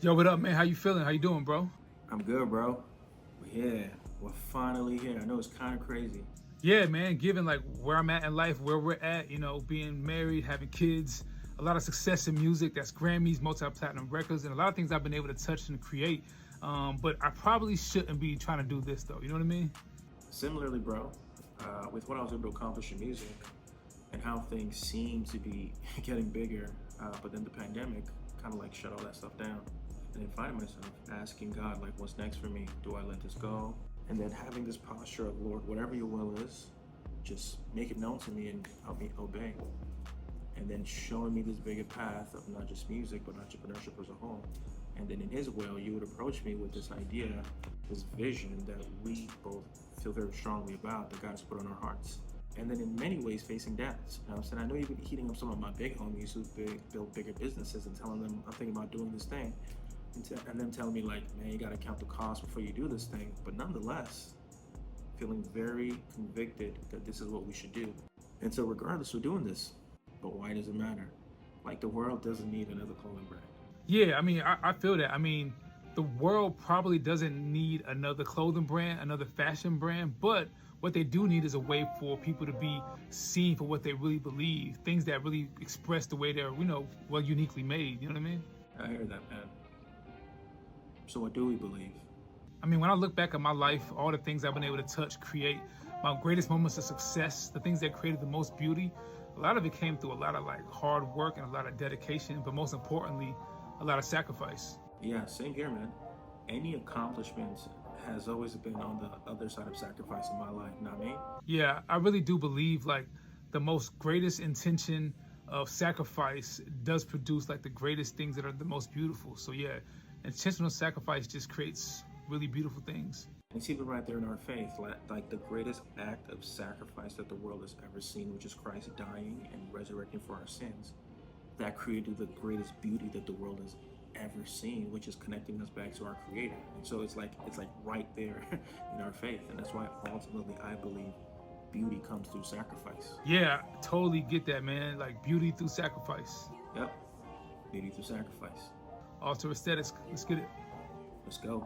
Yo, what up, man? How you feeling? How you doing, bro? I'm good, bro. We're here. We're finally here. I know it's kind of crazy. Yeah, man, given like where I'm at in life, where we're at, being married, having kids, a lot of success in music, that's Grammys, multi-platinum records, and a lot of things I've been able to touch and create. But I probably shouldn't be trying to do this though, you know what I mean? Similarly, bro, with what I was able to accomplish in music and how things seem to be getting bigger, but then the pandemic kind of like shut all that stuff down. And then finding myself asking God, like, what's next for me? Do I let this go? And then having this posture of, Lord, whatever your will is, just make it known to me and help me obey. And then showing me this bigger path of not just music, but entrepreneurship as a whole. And then in his will, you would approach me with this idea, this vision that we both feel very strongly about, that God has put on our hearts. And then in many ways facing debts. You know what I'm saying? I know you've been heating up some of my big homies who built bigger businesses and telling them, I'm thinking about doing this thing. And them telling me like, man, you got to count the cost before you do this thing. But nonetheless, feeling very convicted that this is what we should do. And so regardless, we're doing this. But why does it matter? Like, the world doesn't need another clothing brand. Yeah, I mean, I feel that. I mean, the world probably doesn't need another clothing brand, another fashion brand, but what they do need is a way for people to be seen for what they really believe, things that really express the way they're, uniquely made, you know what I mean? I hear that, man. So what do we believe? I mean, when I look back at my life, all the things I've been able to touch, create, my greatest moments of success, the things that created the most beauty, a lot of it came through a lot of like hard work and a lot of dedication, but most importantly, a lot of sacrifice. Yeah, same here, man. Any accomplishments has always been on the other side of sacrifice in my life, not me. Yeah, I really do believe like the most greatest intention of sacrifice does produce like the greatest things that are the most beautiful. So yeah, intentional sacrifice just creates really beautiful things. It's even right there in our faith, like the greatest act of sacrifice that the world has ever seen, which is Christ dying and resurrecting for our sins. That created the greatest beauty that the world has ever seen, which is connecting us back to our Creator. And so it's like right there in our faith, and that's why ultimately I believe beauty comes through sacrifice. Yeah, totally get that, man. Like beauty through sacrifice. Yep, beauty through sacrifice. Alter aesthetics. Let's get it. Let's go.